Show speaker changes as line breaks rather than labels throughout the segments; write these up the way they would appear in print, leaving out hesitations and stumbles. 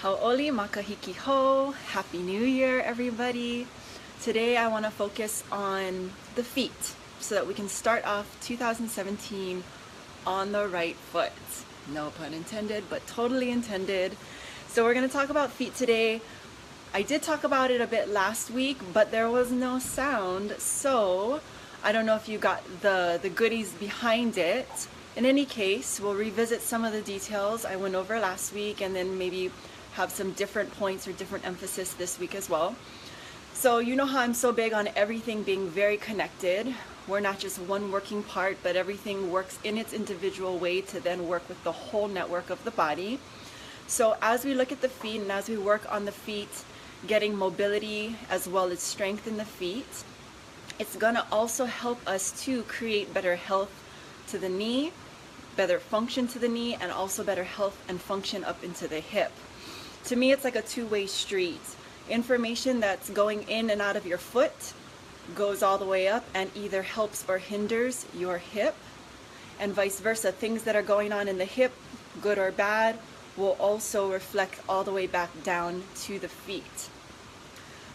Hau'oli makahiki ho. Happy New Year, everybody. Today I want to focus on the feet so that we can start off 2017 on the right foot. No pun intended, but totally intended. So we're going to talk about feet today. I did talk about it a bit last week, but there was no sound, so I don't know if you got the goodies behind it. In any case, we'll revisit some of the details I went over last week and then maybe have some different points or different emphasis this week as well. So you know how I'm so big on everything being very connected. We're not just one working part, but everything works in its individual way to then work with the whole network of the body. So as we look at the feet and as we work on the feet, getting mobility as well as strength in the feet, it's gonna also help us to create better health to the knee, better function to the knee, and also better health and function up into the hip. To me, it's like a two-way street. Information that's going in and out of your foot goes all the way up and either helps or hinders your hip, and vice versa. Things that are going on in the hip, good or bad, will also reflect all the way back down to the feet.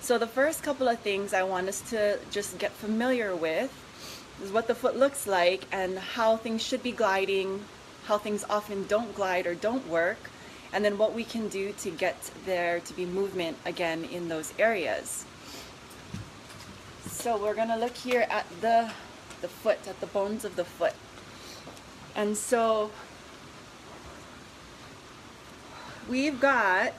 So the first couple of things I want us to just get familiar with is what the foot looks like and how things should be gliding, how things often don't glide or don't work, and then what we can do to get there to be movement again in those areas. So we're gonna look here at the foot, at the bones of the foot. And so we've got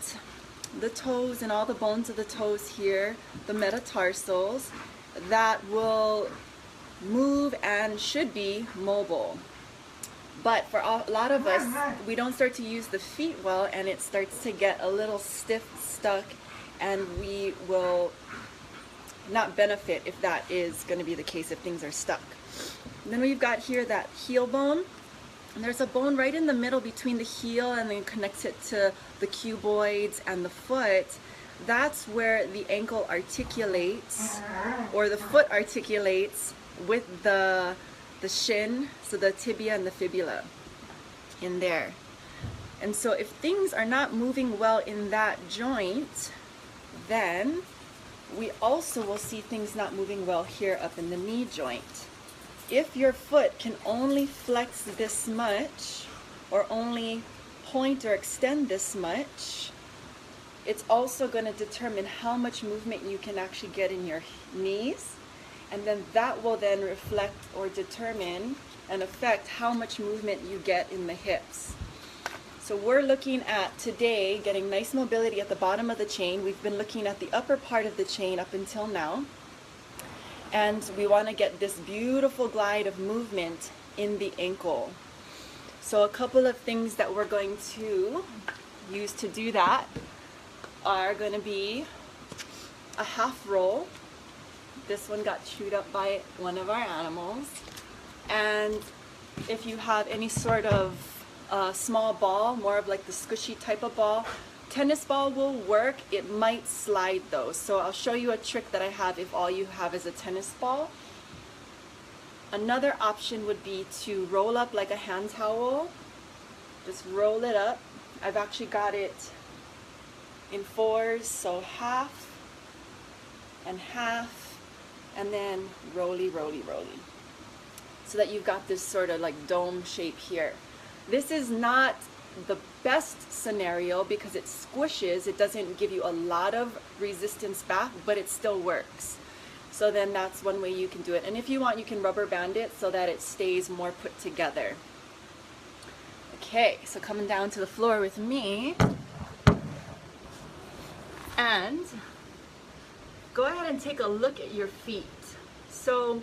the toes and all the bones of the toes here, the metatarsals, that will move and should be mobile. But for a lot of us, we don't start to use the feet well, and it starts to get a little stiff, stuck, and we will not benefit if that is going to be the case, if things are stuck. And then we've got here that heel bone. And there's a bone right in the middle between the heel and then connects it to the cuboids and the foot. That's where the ankle articulates, or the foot articulates with the shin, so the tibia and the fibula in there. And so if things are not moving well in that joint, then we also will see things not moving well here up in the knee joint. If your foot can only flex this much or only point or extend this much, it's also going to determine how much movement you can actually get in your knees. And then that will then reflect or determine and affect how much movement you get in the hips. So we're looking at today getting nice mobility at the bottom of the chain. We've been looking at the upper part of the chain up until now. And we want to get this beautiful glide of movement in the ankle. So a couple of things that we're going to use to do that are going to be a half roll. This one got chewed up by one of our animals. And if you have any sort of small ball, more of like the squishy type of ball, tennis ball will work. It might slide though. So I'll show you a trick that I have if all you have is a tennis ball. Another option would be to roll up like a hand towel. Just roll it up. I've actually got it in fours, so half and half, and then roly, roly, roly. So that you've got this sort of like dome shape here. This is not the best scenario because it squishes. It doesn't give you a lot of resistance back, but it still works. So then that's one way you can do it. And if you want, you can rubber band it so that it stays more put together. Okay, so coming down to the floor with me. And go ahead and take a look at your feet. So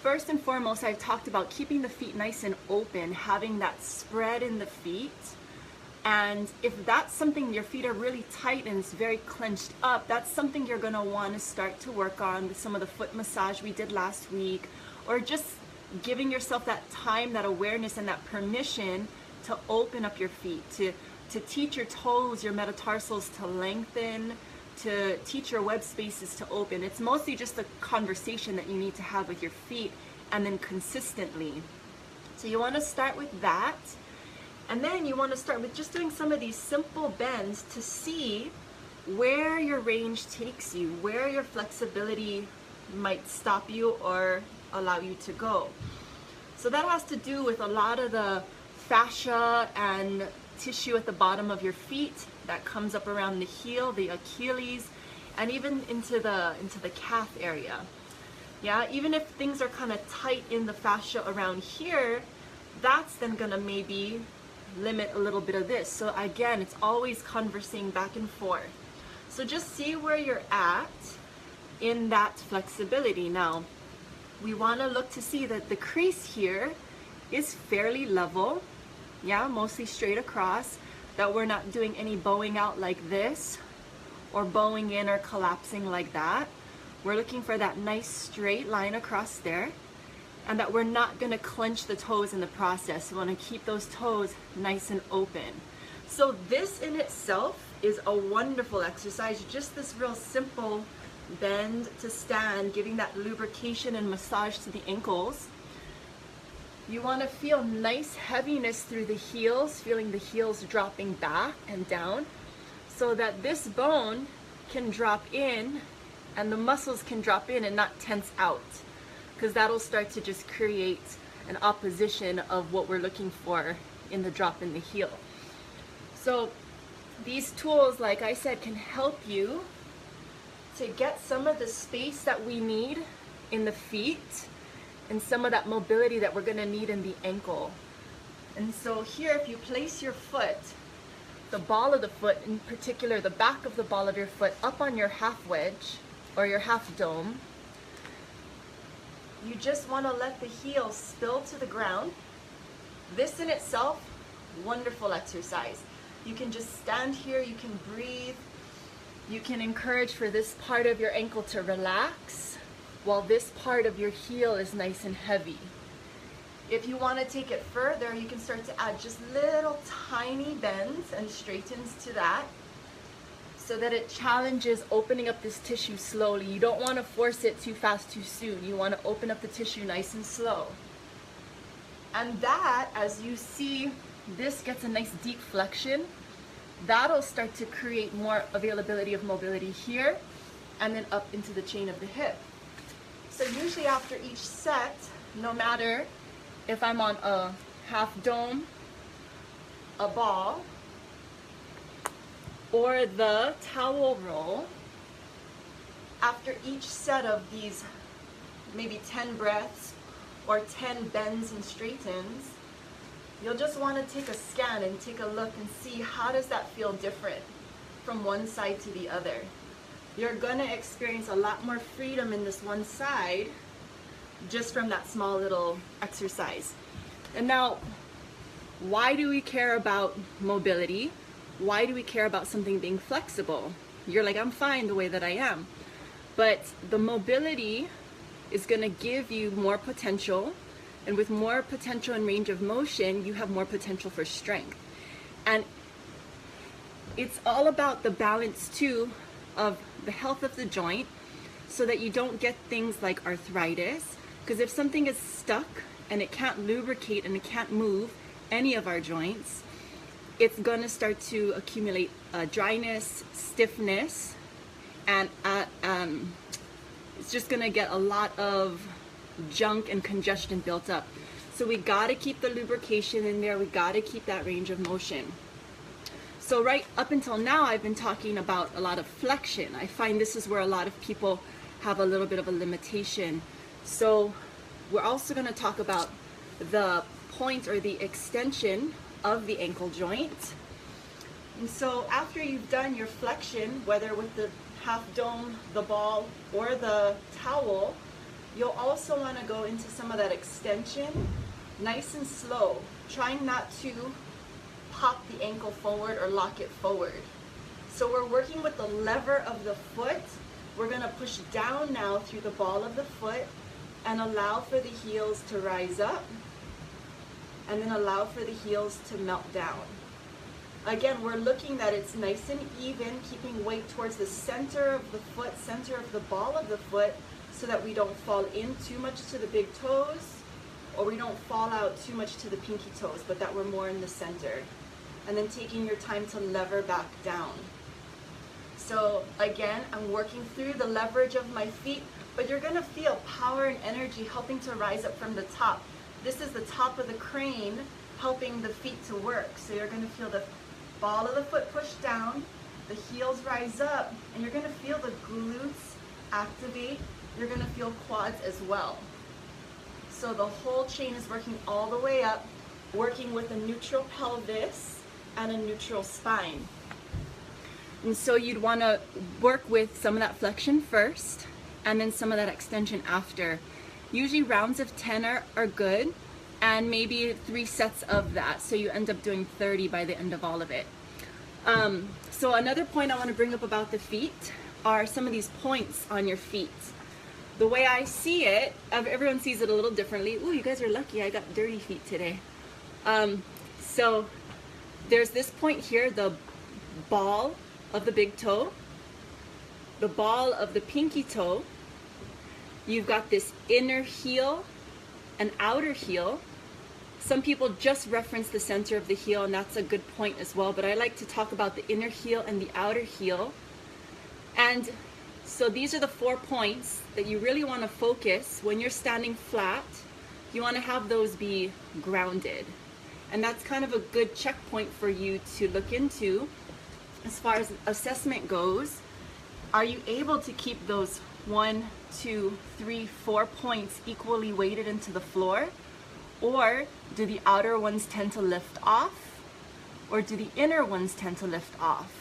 first and foremost, I've talked about keeping the feet nice and open, having that spread in the feet. And if that's something, your feet are really tight and it's very clenched up, that's something you're gonna wanna start to work on with some of the foot massage we did last week, or just giving yourself that time, that awareness, and that permission to open up your feet, to teach your toes, your metatarsals to lengthen, to teach your web spaces to open. It's mostly just a conversation that you need to have with your feet, and then consistently. So you want to start with that. And then you want to start with just doing some of these simple bends to see where your range takes you, where your flexibility might stop you or allow you to go. So that has to do with a lot of the fascia and tissue at the bottom of your feet that comes up around the heel, the Achilles, and even into the calf area. Yeah, even if things are kind of tight in the fascia around here, that's then gonna maybe limit a little bit of this. So again, it's always conversing back and forth. So just see where you're at in that flexibility. Now, we want to look to see that the crease here is fairly level, yeah, mostly straight across, that we're not doing any bowing out like this or bowing in or collapsing like that. We're looking for that nice straight line across there, and that we're not going to clench the toes in the process. We want to keep those toes nice and open. So this in itself is a wonderful exercise, just this real simple bend to stand, giving that lubrication and massage to the ankles. You want to feel nice heaviness through the heels, feeling the heels dropping back and down, so that this bone can drop in and the muscles can drop in and not tense out, because that'll start to just create an opposition of what we're looking for in the drop in the heel. So these tools, like I said, can help you to get some of the space that we need in the feet and some of that mobility that we're going to need in the ankle. And so here, if you place your foot, the ball of the foot, in particular the back of the ball of your foot, up on your half wedge or your half dome, you just want to let the heel spill to the ground. This in itself, wonderful exercise. You can just stand here, you can breathe, you can encourage for this part of your ankle to relax while this part of your heel is nice and heavy. If you want to take it further, you can start to add just little tiny bends and straightens to that, so that it challenges opening up this tissue slowly. You don't want to force it too fast too soon. You want to open up the tissue nice and slow. And that, as you see, this gets a nice deep flexion. That'll start to create more availability of mobility here and then up into the chain of the hip. So usually after each set, no matter if I'm on a half dome, a ball, or the towel roll, after each set of these maybe 10 breaths or 10 bends and straightens, you'll just want to take a scan and take a look and see how does that feel different from one side to the other. You're going to experience a lot more freedom in this one side just from that small little exercise. And now, why do we care about mobility? Why do we care about something being flexible? You're like, I'm fine the way that I am. But the mobility is going to give you more potential, and with more potential and range of motion, you have more potential for strength. And it's all about the balance too of the health of the joint, so that you don't get things like arthritis. Because if something is stuck and it can't lubricate and it can't move any of our joints, it's going to start to accumulate dryness, stiffness, and it's just going to get a lot of junk and congestion built up. So we got to keep the lubrication in there. We got to keep that range of motion. So right up until now, I've been talking about a lot of flexion. I find this is where a lot of people have a little bit of a limitation. So we're also going to talk about the point or the extension of the ankle joint. And so after you've done your flexion, whether with the half dome, the ball, or the towel, you'll also want to go into some of that extension, nice and slow, trying not to pop the ankle forward or lock it forward. So we're working with the lever of the foot. We're going to push down now through the ball of the foot and allow for the heels to rise up, and then allow for the heels to melt down. Again, we're looking that it's nice and even, keeping weight towards the center of the foot, center of the ball of the foot, so that we don't fall in too much to the big toes or we don't fall out too much to the pinky toes, but that we're more in the center. And then taking your time to lever back down. So again, I'm working through the leverage of my feet, but you're gonna feel power and energy helping to rise up from the top. This is the top of the crane helping the feet to work. So you're gonna feel the ball of the foot push down, the heels rise up, and you're gonna feel the glutes activate. You're gonna feel quads as well. So the whole chain is working all the way up, working with a neutral pelvis and a neutral spine. And so you'd wanna work with some of that flexion first, and then some of that extension after. Usually rounds of 10 are good, and maybe 3 sets of that, so you end up doing 30 by the end of all of it. So another point I want to bring up about the feet are some of these points on your feet. The way I see it, everyone sees it a little differently. Ooh, you guys are lucky, I got dirty feet today. So there's this point here, the ball of the big toe, the ball of the pinky toe. You've got this inner heel and outer heel. Some people just reference the center of the heel, and that's a good point as well, but I like to talk about the inner heel and the outer heel. And so these are the 4 points that you really want to focus when you're standing flat. You want to have those be grounded. And that's kind of a good checkpoint for you to look into as far as assessment goes. Are you able to keep those 1, 2, 3, 4 points equally weighted into the floor? Or do the outer ones tend to lift off? Or do the inner ones tend to lift off?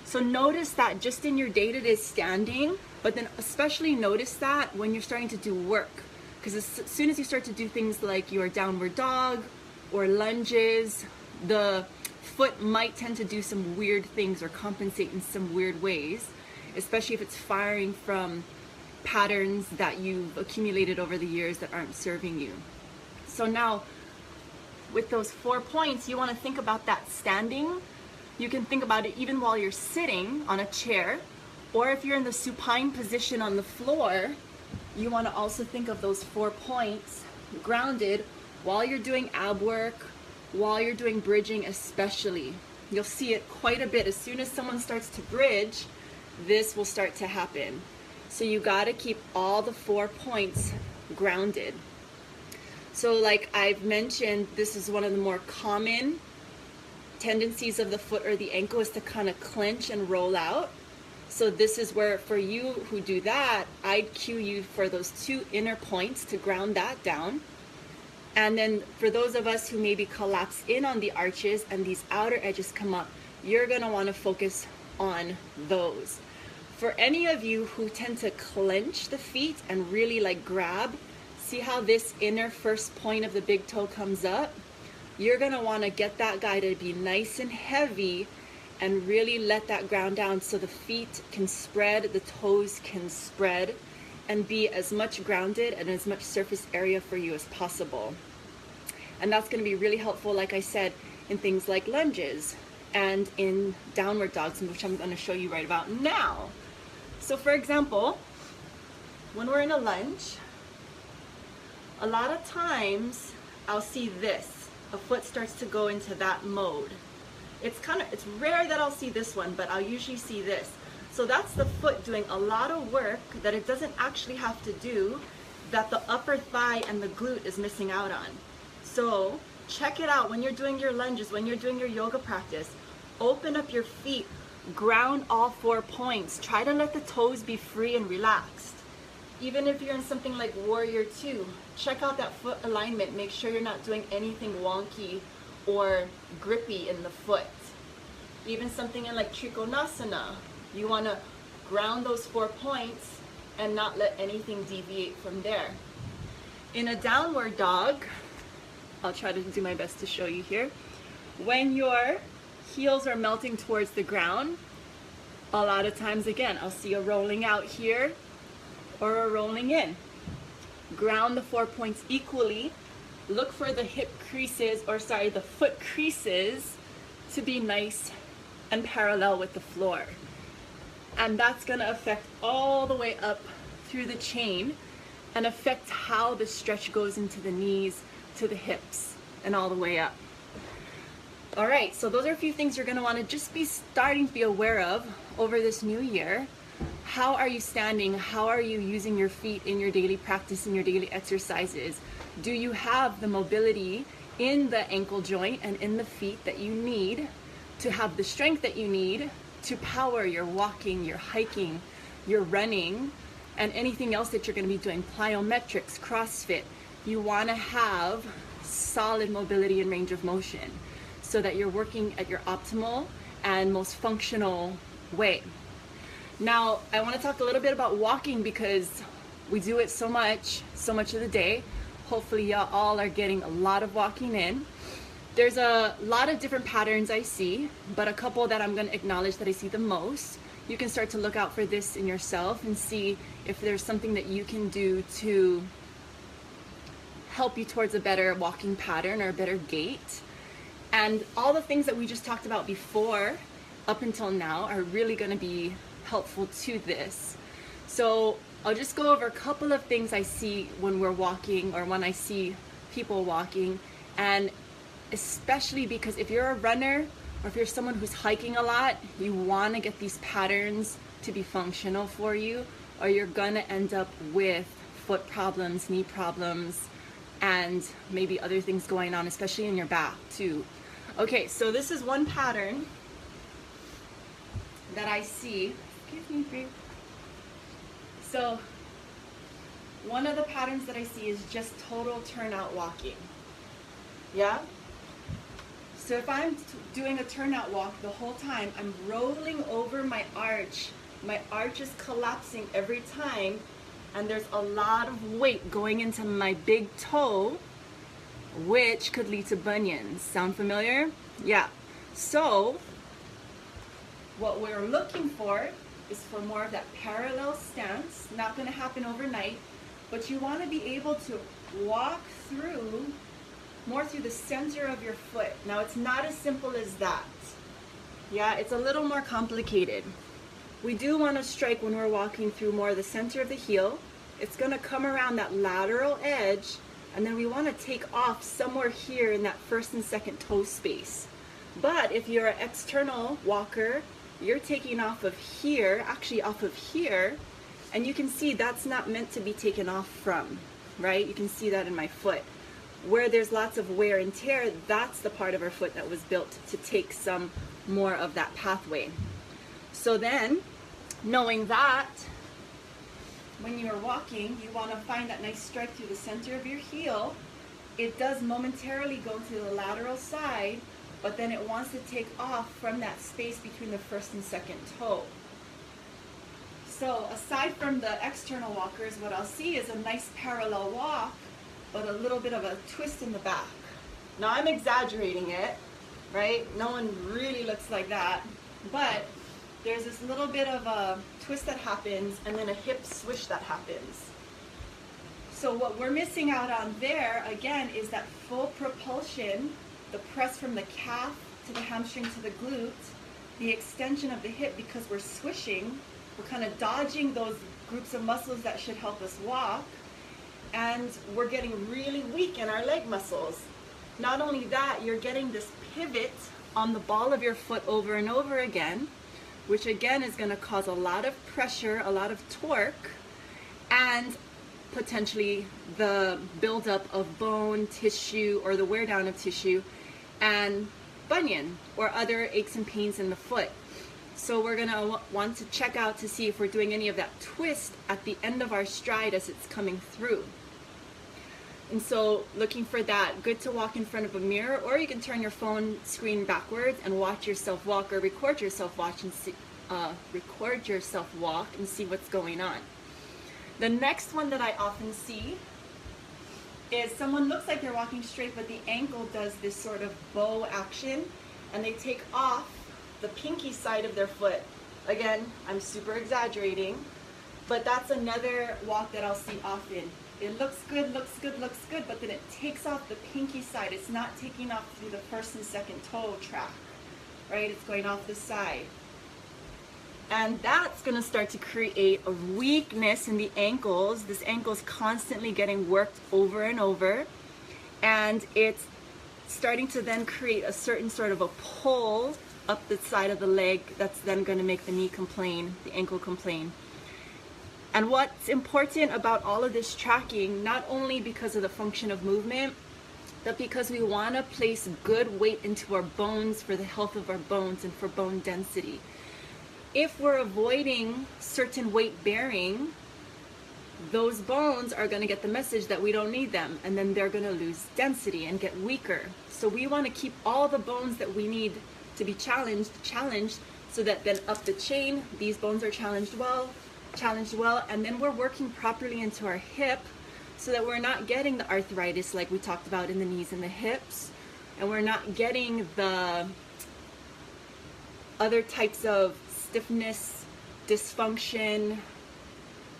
So notice that just in your day-to-day standing, but then especially notice that when you're starting to do work. Because as soon as you start to do things like your downward dog or lunges, the foot might tend to do some weird things or compensate in some weird ways, especially if it's firing from patterns that you've accumulated over the years that aren't serving you. So now, with those 4 points, you want to think about that standing. You can think about it even while you're sitting on a chair, or if you're in the supine position on the floor, you want to also think of those 4 points grounded while you're doing ab work, while you're doing bridging especially. You'll see it quite a bit. As soon as someone starts to bridge, this will start to happen. So you got to keep all the 4 points grounded. So like I've mentioned, this is one of the more common tendencies of the foot or the ankle is to kind of clench and roll out. So this is where, for you who do that, I'd cue you for those 2 inner points to ground that down. And then for those of us who maybe collapse in on the arches and these outer edges come up, you're gonna wanna focus on those. For any of you who tend to clench the feet and really like grab, see how this inner first point of the big toe comes up? You're gonna wanna get that guy to be nice and heavy and really let that ground down so the feet can spread, the toes can spread, and be as much grounded and as much surface area for you as possible. And that's gonna be really helpful, like I said, in things like lunges and in downward dogs, which I'm gonna show you right about now. So for example, when we're in a lunge, a lot of times I'll see this. A foot starts to go into that mode. It's rare that I'll see this one, but I'll usually see this. So that's the foot doing a lot of work that it doesn't actually have to do, that the upper thigh and the glute is missing out on. So check it out when you're doing your lunges, when you're doing your yoga practice. Open up your feet, ground all 4 points. Try to let the toes be free and relaxed. Even if you're in something like Warrior 2, check out that foot alignment. Make sure you're not doing anything wonky or grippy in the foot. Even something in like Trikonasana, you want to ground those 4 points and not let anything deviate from there. In a downward dog, I'll try to do my best to show you here. When your heels are melting towards the ground, a lot of times, again, I'll see a rolling out here or a rolling in. Ground the 4 points equally. Look for the hip creases, or sorry, the foot creases to be nice and parallel with the floor. And that's gonna affect all the way up through the chain. and affect how the stretch goes into the knees, to the hips, and all the way up. All right, so those are a few things you're gonna wanna just be starting to be aware of over this new year. How are you standing? How are you using your feet in your daily practice, in your daily exercises? Do you have the mobility in the ankle joint and in the feet that you need to have the strength that you need to power your walking, your hiking, your running, and anything else that you're gonna be doing, plyometrics, CrossFit? You wanna have solid mobility and range of motion so that you're working at your optimal and most functional way. Now, I want to talk a little bit about walking because we do it so much of the day. Hopefully y'all all are getting a lot of walking in. There's a lot of different patterns I see, but a couple that I'm going to acknowledge that I see the most. You can start to look out for this in yourself and see if there's something that you can do to help you towards a better walking pattern or a better gait. And all the things that we just talked about before, up until now, are really going to be helpful to this. So I'll just go over a couple of things I see when we're walking or when I see people walking, and especially because if you're a runner or if you're someone who's hiking a lot, you want to get these patterns to be functional for you, or you're gonna end up with foot problems, knee problems, and maybe other things going on, especially in your back too. Okay, so this is one pattern that I see. Excuse me, babe. So one of the patterns that I see is just total turnout walking. Yeah? So if I'm doing a turnout walk the whole time, I'm rolling over my arch. My arch is collapsing every time, and there's a lot of weight going into my big toe, which could lead to bunions. Sound familiar? Yeah. So what we're looking for is for more of that parallel stance. Not going to happen overnight, but you want to be able to walk through more through the center of your foot. Now, it's not as simple as that. Yeah, it's a little more complicated. We do want to strike when we're walking through more of the center of the heel. It's going to come around that lateral edge, and then we want to take off somewhere here in that first and second toe space. But if you're an external walker, you're taking off of here, actually off of here, and you can see that's not meant to be taken off from, right? You can see that in my foot. Where there's lots of wear and tear, that's the part of our foot that was built to take some more of that pathway. So then, knowing that, when you're walking, you want to find that nice strike through the center of your heel. It does momentarily go to the lateral side, but then it wants to take off from that space between the first and second toe. So aside from the external walkers, what I'll see is a nice parallel walk, but a little bit of a twist in the back. Now I'm exaggerating it, right? No one really looks like that, but there's this little bit of a twist that happens and then a hip swish that happens. So what we're missing out on there, again, is that full propulsion, the press from the calf to the hamstring to the glute, the extension of the hip, because we're swishing, we're kind of dodging those groups of muscles that should help us walk, and we're getting really weak in our leg muscles. Not only that, you're getting this pivot on the ball of your foot over and over again, which again is going to cause a lot of pressure, a lot of torque, and potentially the buildup of bone, tissue, or the wear down of tissue, and bunion or other aches and pains in the foot. So we're going to want to check out to see if we're doing any of that twist at the end of our stride as it's coming through. And so looking for that, good to walk in front of a mirror, or you can turn your phone screen backwards and watch yourself walk, or record yourself watch and see, record yourself walk and see what's going on. The next one that I often see is someone looks like they're walking straight, but the ankle does this sort of bow action, and they take off the pinky side of their foot. Again, I'm super exaggerating, but that's another walk that I'll see often. It looks good, looks good, looks good, but then it takes off the pinky side. It's not taking off through the first and second toe track, right? It's going off the side. And that's going to start to create a weakness in the ankles. This ankle's constantly getting worked over and over, and it's starting to then create a certain sort of a pull up the side of the leg that's then going to make the knee complain, the ankle complain. And what's important about all of this tracking, not only because of the function of movement, but because we want to place good weight into our bones for the health of our bones and for bone density. If we're avoiding certain weight bearing, those bones are going to get the message that we don't need them, and then they're going to lose density and get weaker. So we want to keep all the bones that we need to be challenged, so that then up the chain, these bones are challenged well, and then we're working properly into our hip so that we're not getting the arthritis like we talked about in the knees and the hips, and we're not getting the other types of stiffness, dysfunction,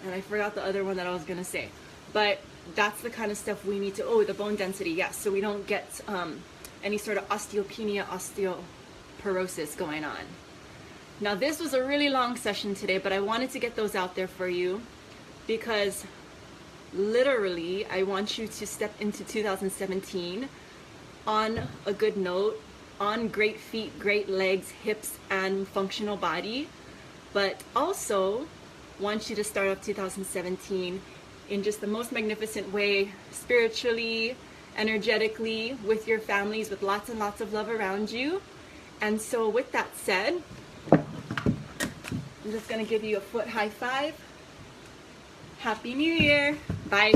and I forgot the other one that I was gonna say, but that's the kind of stuff we need to, oh, the bone density, yes, so we don't get any sort of osteopenia, osteoporosis going on. Now this was a really long session today, but I wanted to get those out there for you because literally I want you to step into 2017 on a good note, on great feet, great legs, hips, and functional body, but also want you to start off 2017 in just the most magnificent way, spiritually, energetically, with your families, with lots and lots of love around you. And so with that said, I'm just going to give you a foot high five. Happy New Year. Bye.